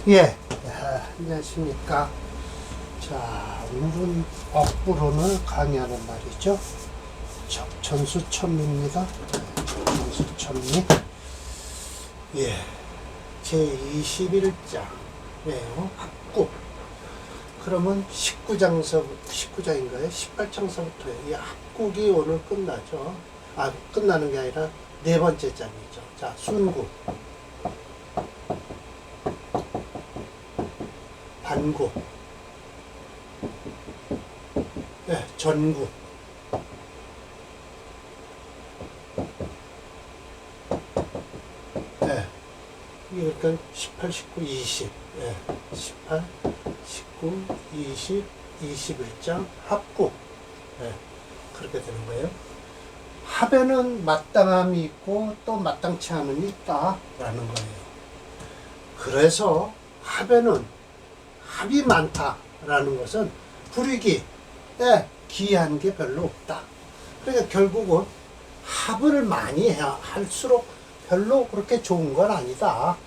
예, 안녕하십니까. 자, 오늘은 억부론을 강의하는 날이죠. 전수천리입니다. 전수천리. 예, 제21장이에요. 합국. 그러면 19장인가요? 18장서부터요. 이 합국이 오늘 끝나죠. 끝나는 게 아니라 네 번째 장이죠. 자, 순국. 반국, 네, 전국, 네, 그러니까 18, 19, 20, 네, 18, 19, 20, 21장 합국, 네, 그렇게 되는 거예요. 합에는 마땅함이 있고 또 마땅치 않음이 있다라는 거예요. 그래서 합에는 합이 많다라는 것은 불이기에 기이한 게 별로 없다. 그러니까 결국은 합을 많이 할수록 별로 그렇게 좋은 건 아니다.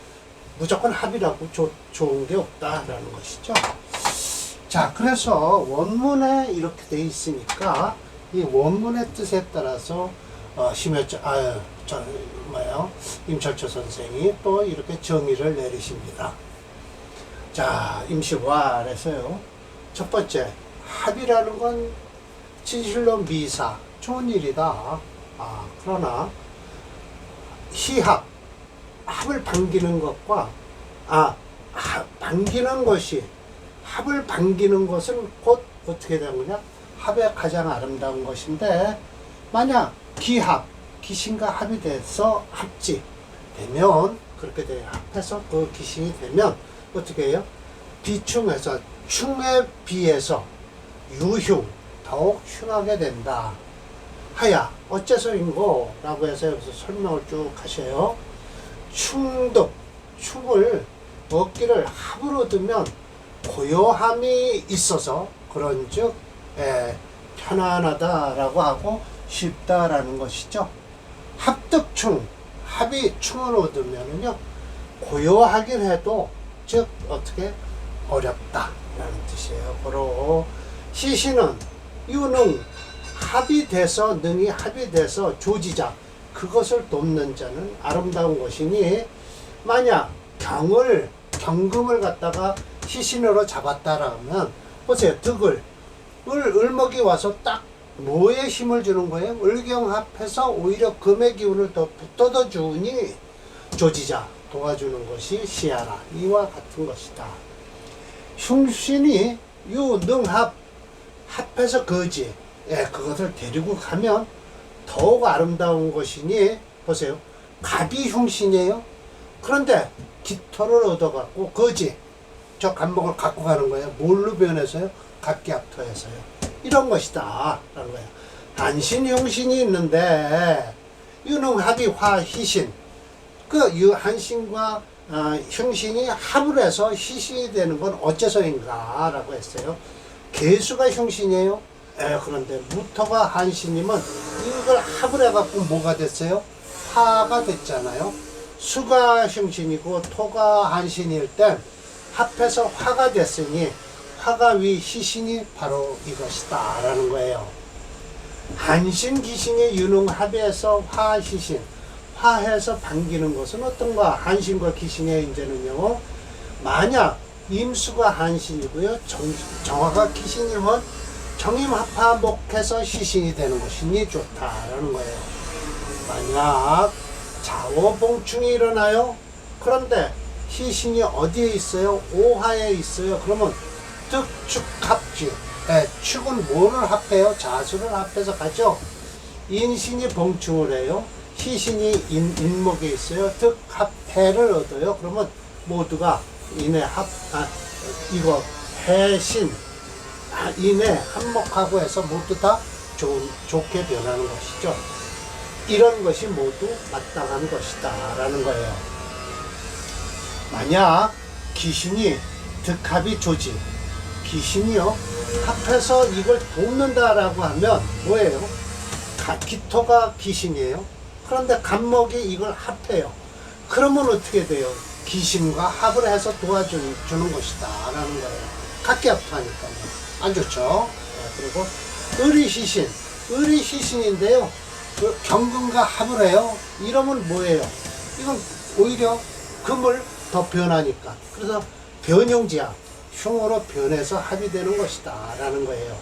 무조건 합이라고 좋은 게 없다라는 것이죠. 자, 그래서 원문에 이렇게 돼 있으니까 이 원문의 뜻에 따라서 임철초 선생이 또 이렇게 정의를 내리십니다. 자, 임시화해서요. 첫 번째, 합이라는 건 진실로 미사, 좋은 일이다. 그러나 희합, 합을 반기는 것과 반기는 것이 합을 반기는 것은 곧 어떻게 되느냐? 합의 가장 아름다운 것인데 만약 기합, 기신과 합이 돼서 합지 되면 그렇게 돼요. 합해서 그 기신이 되면 어떻게 해요? 비충해서 충에 비해서 유흉, 더욱 흉하게 된다. 하야, 어째서인고? 라고 해서 여기서 설명을 쭉 하셔요. 충을 얻기를 합으로 두면 고요함이 있어서 그런즉 편안하다라고 하고 쉽다라는 것이죠. 합득충, 합이 충을 얻으면은요 고요하긴 해도 즉 어떻게 어렵다라는 뜻이에요. 바로 시시는 유능 합이 돼서 능이 합이 돼서 조지자 그것을 돕는 자는 아름다운 것이니 만약 경금을 갖다가 시신으로 잡았다라면 보세요. 득을 을목이 와서 딱 뭐에 힘을 주는 거예요? 을경합해서 오히려 금의 기운을 더 붙어더 주니 조지자 도와주는 것이 시하라. 이와 같은 것이다. 흉신이 유능합 합해서 거지. 그것을 데리고 가면 더욱 아름다운 것이니 보세요. 갑이 흉신이에요. 그런데 깃털을 얻어갖고 거지. 저 갑목을 갖고 가는 거예요. 뭘로 변해서요? 갑기합토해서요. 이런 것이다. 라는 거예요. 단신 흉신이 있는데 유능합이 화희신. 그 한신과 흉신이 합을 해서 희신이 되는 건 어째서인가 라고 했어요. 개수가 흉신이에요. 그런데 무토가 한신이면 이걸 합을 해갖고 뭐가 됐어요? 화가 됐잖아요. 수가 흉신이고 토가 한신일 땐 합해서 화가 됐으니 화가 위 희신이 바로 이것이다 라는 거예요. 한신 기신의 유능합에서 화희신 화해서 반기는 것은 어떤가? 한신과 기신의 이제는요. 만약 임수가 한신이고요. 정화가 기신이면 정임합화목해서 시신이 되는 것이니 좋다라는 거예요. 만약 자오봉충이 일어나요. 그런데 시신이 어디에 있어요? 오화에 있어요. 그러면 득축합지. 축은 뭐를 합해요? 자수를 합해서 가죠. 인신이 봉충을 해요. 희신이 인목에 있어요. 득합해를 얻어요. 그러면 모두가 이거 해신 인해 한목하고 해서 모두 다 좋게 변하는 것이죠. 이런 것이 모두 마땅한 것이다 라는 거예요. 만약 귀신이 득합이 조지 귀신이요 합해서 이걸 돕는다라고 하면 뭐예요? 기토가 귀신이에요. 그런데 간목이 이걸 합해요. 그러면 어떻게 돼요? 기신과 합을 해서 도와주는 것이다 라는 거예요. 각기합하니까요. 안 좋죠. 그리고 을이시신, 을이시신인데요. 그 경금과 합을 해요. 이러면 뭐예요? 이건 오히려 금을 더 변하니까. 그래서 변용지합, 흉으로 변해서 합이 되는 것이다 라는 거예요.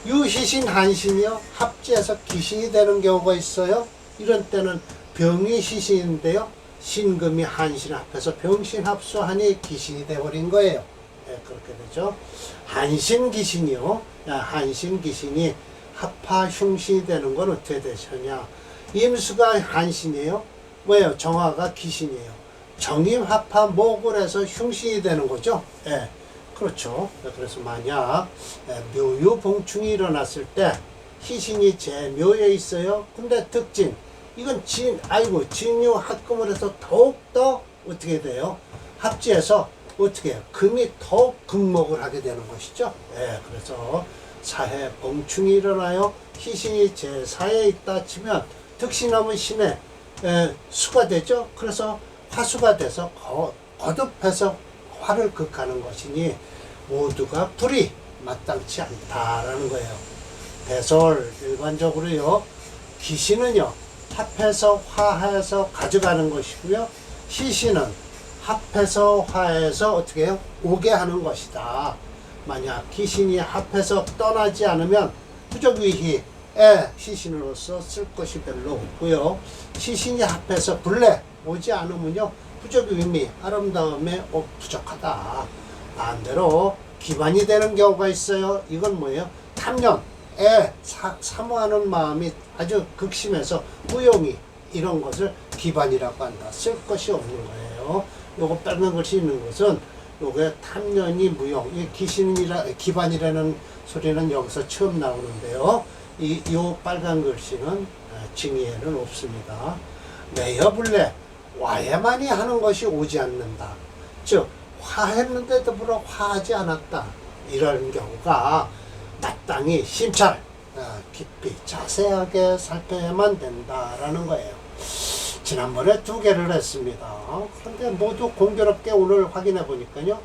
유시신, 한신이요. 합지해서 기신이 되는 경우가 있어요. 이런 때는 병이 시신인데요. 신금이 한신 합해서 병신합수하니 기신이 되어버린 거예요. 네, 그렇게 되죠. 한신기신이요. 한신기신이 합하 흉신이 되는 건 어떻게 되셨냐. 임수가 한신이에요. 왜요? 정화가 기신이에요. 정임 합하 목을 해서 흉신이 되는 거죠. 예, 그렇죠. 그래서 만약 묘유봉충이 일어났을 때 희신이 제 묘에 있어요. 근데 득진, 이건 진유 합금을 해서 더욱더 어떻게 돼요? 합지해서 어떻게 해요? 금이 더욱 금목을 하게 되는 것이죠. 예, 그래서 사해 봉충이 일어나요. 희신이 제4에 있다 치면 득신하면 신의 수가 되죠. 그래서 화수가 돼서 거듭해서 화를 극하는 것이니 모두가 불이 마땅치 않다라는 거예요. 배설 일반적으로요. 기신은요. 합해서 화해서 가져가는 것이고요. 시신은 합해서 화해서 어떻게 해요? 오게 하는 것이다. 만약 기신이 합해서 떠나지 않으면 부적위희에 시신으로서 쓸 것이 별로 없고요. 시신이 합해서 불래 오지 않으면요. 부적위미 아름다움에 부족하다. 반대로 기반이 되는 경우가 있어요. 이건 뭐예요? 탐년에 사모하는 마음이 아주 극심해서 무용이 이런 것을 기반이라고 한다. 쓸 것이 없는 거예요. 요거 빨간 글씨 있는 것은 요게 탐년이 무용, 이 기반이라는 소리는 여기서 처음 나오는데요. 요 빨간 글씨는 징의에는 없습니다. 매여불래 와야만이 하는 것이 오지 않는다. 즉 화했는데도 불구하고 화하지 않았다. 이런 경우가 마땅히 심찰, 깊이 자세하게 살펴야만 된다라는 거예요. 지난번에 2개를 했습니다. 그런데 모두 공교롭게 오늘 확인해 보니까요.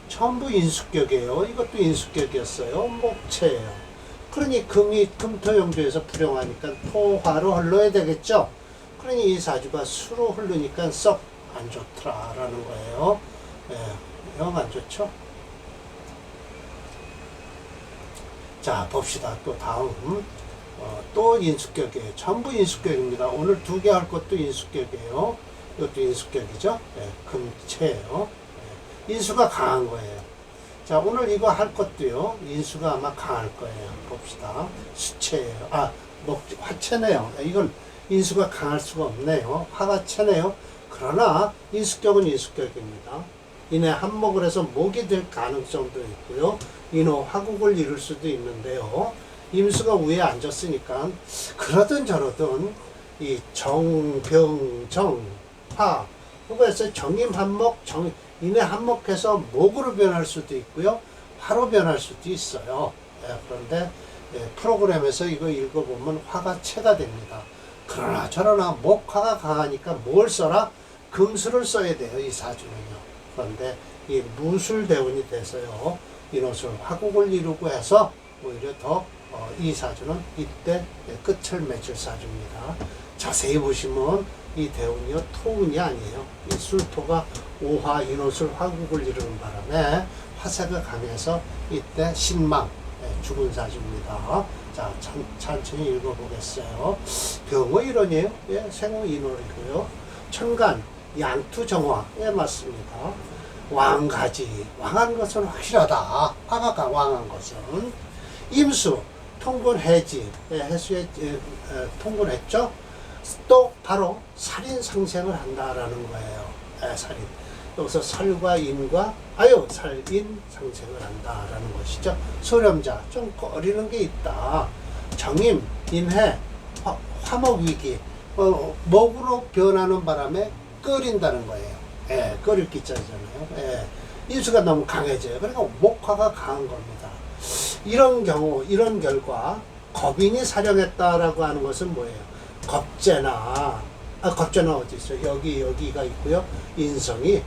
전부 인수격이에요. 이것도 인수격이었어요. 목체예요. 그러니 금이 금토용조에서 불용하니까 토화로 흘러야 되겠죠. 그러니 이 사주가 수로 흐르니까 썩 안 좋더라라는 거예요. 영 안 좋죠. 자, 봅시다. 또 다음. 또 인수격이에요. 전부 인수격입니다. 오늘 2개 할 것도 인수격이에요. 이것도 인수격이죠. 금체예요. 인수가 강한 거예요. 자, 오늘 이거 할 것도요. 인수가 아마 강할 거예요. 봅시다. 수체예요. 화체네요. 이건 인수가 강할 수가 없네요. 화가 체네요. 그러나 인수격은 인수격입니다. 이내 한목을 해서 목이 될 가능성도 있고요. 인호 화국을 이룰 수도 있는데요. 임수가 위에 앉았으니까 그러든 저러든 이 정병정 화 그거에서 정임 한목 인해 한목해서 목으로 변할 수도 있고요. 화로 변할 수도 있어요. 그런데 프로그램에서 이거 읽어보면 화가 체가 됩니다. 그러나 저러나 목화가 강하니까 뭘 써라? 금수를 써야 돼요. 이 사주는요. 그런데 이 무술대운이 돼서요. 인호술 화국을 이루고 해서 오히려 더 이 사주는 이때 끝을 맺을 사주입니다. 자세히 보시면 이 대운이요. 토운이 아니에요. 이 술토가 오화 인호술 화국을 이루는 바람에 화세가 강해서 이때 신망 죽은 사주입니다. 자, 천천히 읽어보겠어요. 병호 일원이에요. 생호 인월이고요. 천간 양투정화. 맞습니다. 왕가지. 왕한 것은 확실하다. 화가 왕한 것은. 임수. 통근해지. 해수에 통근했죠. 또 바로 살인 상생을 한다라는 거예요. 살인. 여기서 살과 인과 살인 상생을 한다라는 것이죠. 소렴자 좀 꺼리는 게 있다. 정임, 인해, 화목위기 목으로 변하는 바람에 끓인다는 거예요. 끓일 기자잖아요. 인수가 너무 강해져요. 그러니까 목화가 강한 겁니다. 이런 경우, 이런 결과 겁인이 사령했다라고 하는 것은 뭐예요? 겁재나 겁재나 어디 있어요? 여기가 있고요. 인성이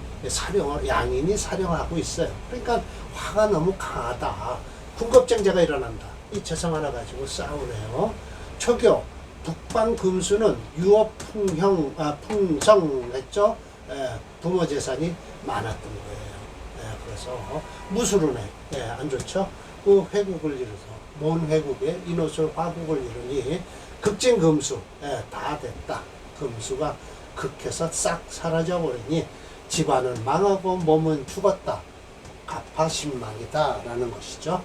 양인이 사령하고 있어요. 그러니까 화가 너무 강하다. 군겁쟁제가 일어난다. 이 재성 하나 가지고 싸우네요. 초교 북방 금수는 유업 풍성했죠. 부모 재산이 많았던 거예요. 그래서 무술은해 안 좋죠. 그 회국을 이뤄서 먼 회국에 인호술 화국을 이루니 급진금수 다 됐다. 금수가 극해서 싹 사라져 버리니 집안은 망하고 몸은 죽었다. 갑파신망이다 라는 것이죠.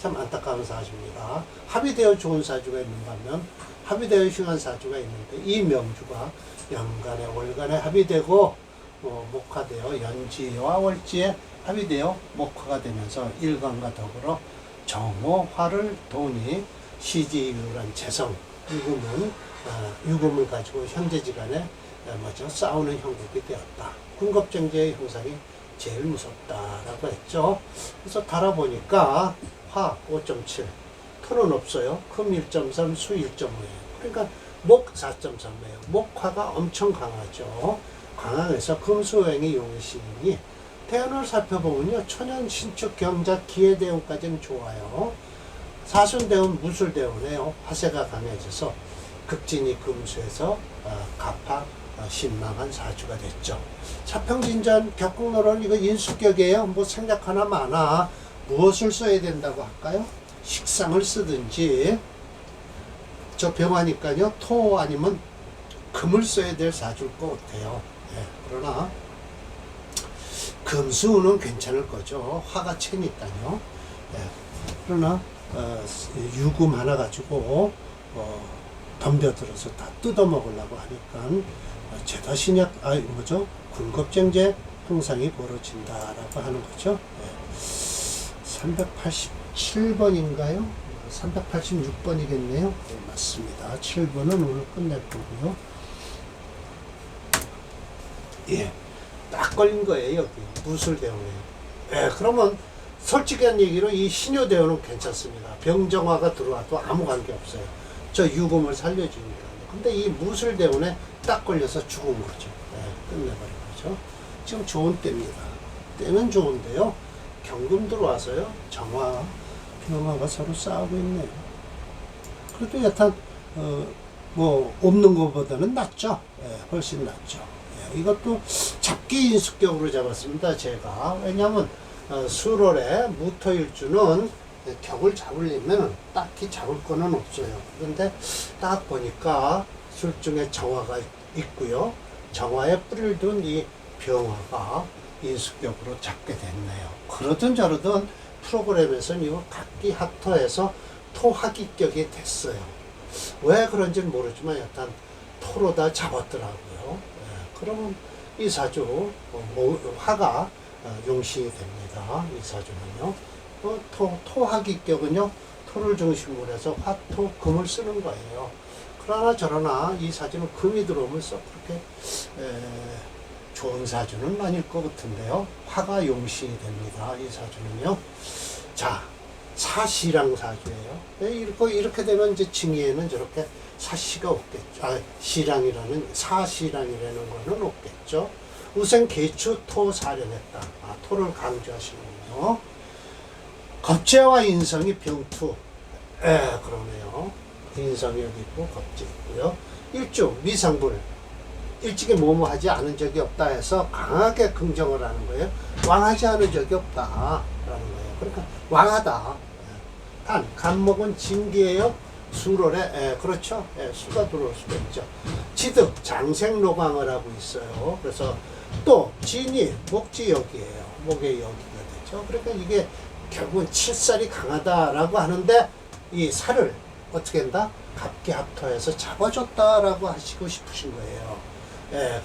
참 안타까운 사주입니다. 합의되어 좋은 사주가 있는 반면 합의되어 흉한 사주가 있는데 이 명주가 연간에 월간에 합의되고 목화되어 연지와 월지에 합의되어 목화가 되면서 일간과 더불어 정오, 화를 도니 시지유란 재성, 유금을 가지고 형제지간에 싸우는 형국이 되었다. 군겁쟁제의 형상이 제일 무섭다라고 했죠. 그래서 달아보니까 화 5.7, 토는 없어요. 금 1.3, 수 1.5예요. 그러니까 목 4.3이에요. 목화가 엄청 강하죠. 강항에서 금수행이 용신이니 대운을 살펴보면요. 천연, 신축, 경자, 기해대운까지는 좋아요. 사순대운, 무술대운에요. 화세가 강해져서 극진이 금수에서 갑파 신망한 사주가 됐죠. 차평진전 격국노론 이거 인수격이에요. 뭐 생략 하나 많아. 무엇을 써야 된다고 할까요? 식상을 쓰든지 저 병하니까요. 토 아니면 금을 써야 될 사주일 것 같아요. 그러나 금수는 괜찮을 거죠. 화가 채니까요. 그러나 유금 하나 가지고 덤벼들어서 다 뜯어먹으려고 하니까 제다신약 군겁쟁제 형상이 벌어진다라고 하는 거죠. 387번인가요? 386번이겠네요. 맞습니다. 7번은 오늘 끝낼 거고요. 딱 걸린 거예요. 여기 무술대원에. 그러면 솔직한 얘기로 이 신효대원은 괜찮습니다. 병정화가 들어와도 아무 관계 없어요. 저 유금을 살려주니까. 근데 이 무술대원에 딱 걸려서 죽은 거죠. 끝내버린 거죠. 지금 좋은 때입니다. 때는 좋은데요. 경금 들어와서요. 정화, 병화가 서로 싸우고 있네요. 그래도 여탄 없는 것보다는 낫죠. 훨씬 낫죠. 이것도 잡기 인수격으로 잡았습니다. 제가. 왜냐하면 수월에 무토일주는 격을 잡으려면 딱히 잡을 거는 없어요. 그런데 딱 보니까 술중에 정화가 있고요. 정화에 뿌리를 둔 이 병화가 인수격으로 잡게 됐네요. 그러든 저러든 프로그램에서는 이거 각기 합토해서 토합기격이 됐어요. 왜 그런지는 모르지만 일단 토로 다 잡았더라고요. 그러면 이 사주 화가 용신이 됩니다. 이 사주는요. 토합기격은요. 토를 중심으로 해서 화토 금을 쓰는 거예요. 그러나 저러나 이 사주는 금이 들어오면 썩 그렇게 좋은 사주는 아닐 것 같은데요. 화가 용신이 됩니다. 이 사주는요. 자, 사시랑 사주예요. 이렇게 되면 이제 징의에는 저렇게 사시가 없겠죠. 시랑이라는 사시랑이라는 거는 없겠죠. 우선 개추 토 사령했다. 토를 강조하시는군요. 겁재와 인성이 병투. 그러네요. 인성이 여기 있고 겁재 있고요. 일주 미상불. 일찍이 뭐뭐 하지 않은 적이 없다 해서 강하게 긍정을 하는 거예요. 왕하지 않은 적이 없다 라는 거예요. 그러니까 왕하다. 단 간목은 진기예요. 수월에 그렇죠. 수가 들어올 수가 있죠. 지득 장생로강을 하고 있어요. 그래서 또 진이 목지 여기예요. 목의 여기가 되죠. 그러니까 이게 결국은 칠살이 강하다라고 하는데 이 살을 어떻게 한다? 갑기합토해서 잡아줬다라고 하시고 싶으신 거예요.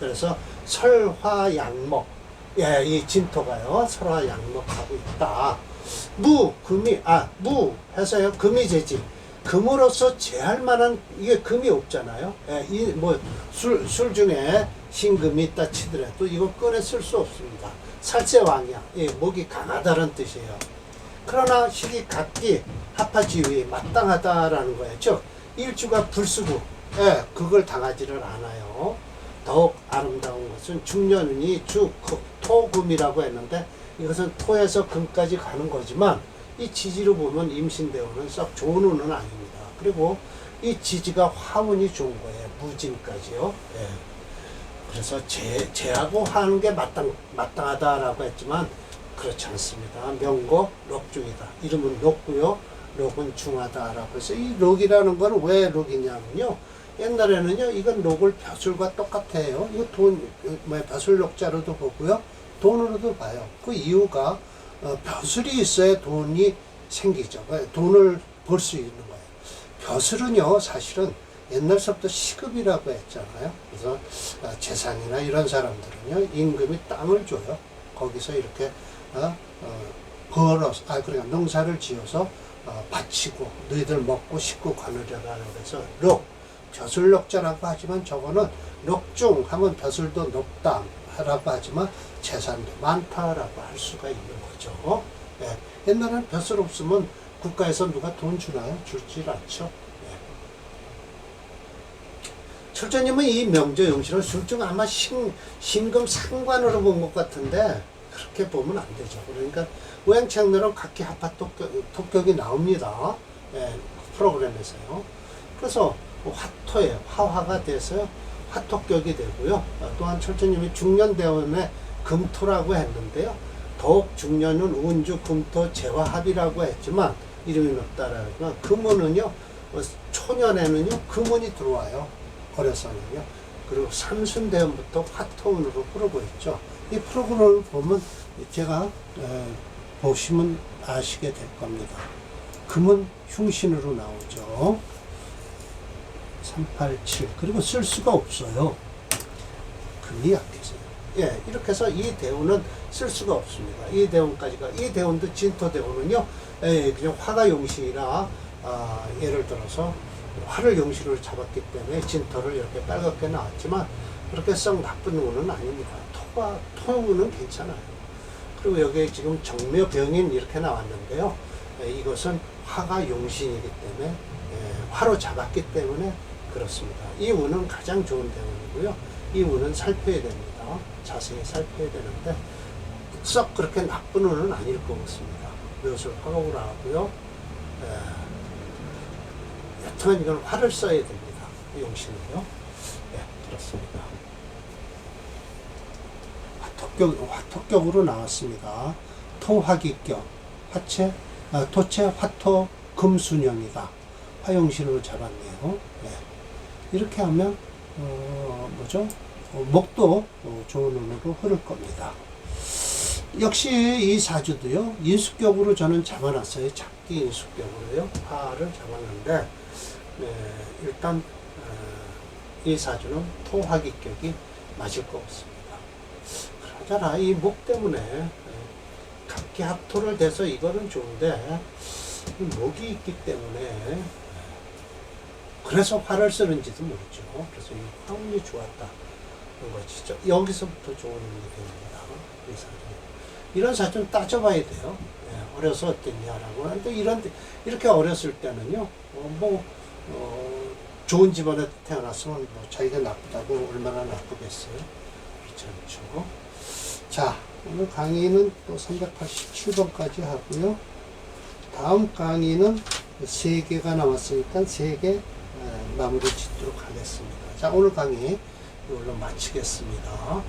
그래서 설화양목, 이 진토가요, 설화양목하고 있다. 무 해서요, 금이 제지. 금으로서 제할 만한, 이게 금이 없잖아요. 술 중에 신금이 있다 치더라도 이거 꺼내 쓸 수 없습니다. 살세왕이야. 목이 강하다는 뜻이에요. 그러나 시기 각기 합하지위 마땅하다라는 거예요. 즉, 일주가 불수구, 그걸 당하지를 않아요. 더욱 아름다운 것은 중년운이 토금이라고 했는데 이것은 토에서 금까지 가는 거지만 이 지지로 보면 임신대운은 썩 좋은 운은 아닙니다. 그리고 이 지지가 화운이 좋은 거예요. 무진까지요. 예. 그래서 제하고 하는 게 마땅하다라고 했지만 그렇지 않습니다. 명고 록중이다. 이름은 녹고요. 록은 중하다라고 해서 이 록이라는 건 왜 록이냐면요. 옛날에는요, 이건 록을 벼슬과 똑같아요. 이거 벼슬 녹자로도 보고요. 돈으로도 봐요. 그 이유가, 벼슬이 있어야 돈이 생기죠. 돈을 벌 수 있는 거예요. 벼슬은요, 사실은 옛날서부터 시급이라고 했잖아요. 그래서 재상이나 이런 사람들은요, 임금이 땅을 줘요. 거기서 이렇게, 그러니까 농사를 지어서, 바치고, 너희들 먹고 식구 거느려라. 그래서 벼슬록자라고 하지만 저거는 녹중 하면 벼슬도 높다라고 하지만 재산도 많다라고 할 수가 있는 거죠. 예. 옛날에는 벼슬 없으면 국가에서 누가 돈 주나요? 줄질 않죠. 예. 철저님은 이 명조용신을 술중 아마 신금 상관으로 본 것 같은데 그렇게 보면 안 되죠. 그러니까 오행책내로 각기 합화 토격이 나옵니다. 예. 프로그램에서요. 그래서 화토예요. 화화가 돼서 화토격이 되고요. 또한 철저님이 중년대원의 금토라고 했는데요. 더욱 중년은 운주, 금토, 재화합이라고 했지만 이름이 높다라는 건 금운은요. 초년에는요. 금운이 들어와요. 어려서는요. 그리고 삼순대원부터 화토운으로 흐르고 있죠. 이 프로그램을 보면 제가 보시면 아시게 될 겁니다. 금은 흉신으로 나오죠. 387 그리고 쓸 수가 없어요. 금이 약해서요. 예, 이렇게 해서 이 대운은 쓸 수가 없습니다. 이 대운까지가 이 대운도 진토 대운은요. 그냥 화가 용신이라 예를 들어서 화를 용신으로 잡았기 때문에 진토를 이렇게 빨갛게 나왔지만 그렇게 썩 나쁜 운은 아닙니다. 토운은 괜찮아요. 그리고 여기에 지금 정묘병인 이렇게 나왔는데요. 이것은 화가 용신이기 때문에 화로 잡았기 때문에 그렇습니다. 이 운은 가장 좋은 대운이고요. 이 운은 살펴야 됩니다. 자세히 살펴야 되는데 썩 그렇게 나쁜 운은 아닐 것 같습니다. 묘술 화목을 하고요. 여튼 이건 화를 써야 됩니다. 용신은요. 그렇습니다. 화토격으로 나왔습니다. 토화기격, 토체, 화토, 금순영이다. 화용신으로 잡았네요. 이렇게 하면 목도 좋은 운으로 흐를 겁니다. 역시 이 사주도요. 인수격으로 저는 잡아놨어요. 작기 인수격으로요. 화를 잡았는데 일단 이 사주는 토화기격이 맞을 것 같습니다. 그러잖아 이 목 때문에 각기 합토를 대서 이거는 좋은데 이 목이 있기 때문에 그래서 화를 쓰는지도 모르죠. 그래서 이 화운이 좋았다. 것이죠. 여기서부터 좋은 운이 됩니다. 이 사주. 이런 사주는 따져봐야 돼요. 어려서 어땠냐라고 하는데 이렇게 어렸을 때는요. 좋은 집안에 태어났으면 자기가 나쁘다고 얼마나 나쁘겠어요. 그렇지 않죠. 자, 오늘 강의는 또 387번까지 하고요. 다음 강의는 3개가 남았으니까 3개 마무리 짓도록 하겠습니다. 자, 오늘 강의 이걸로 마치겠습니다.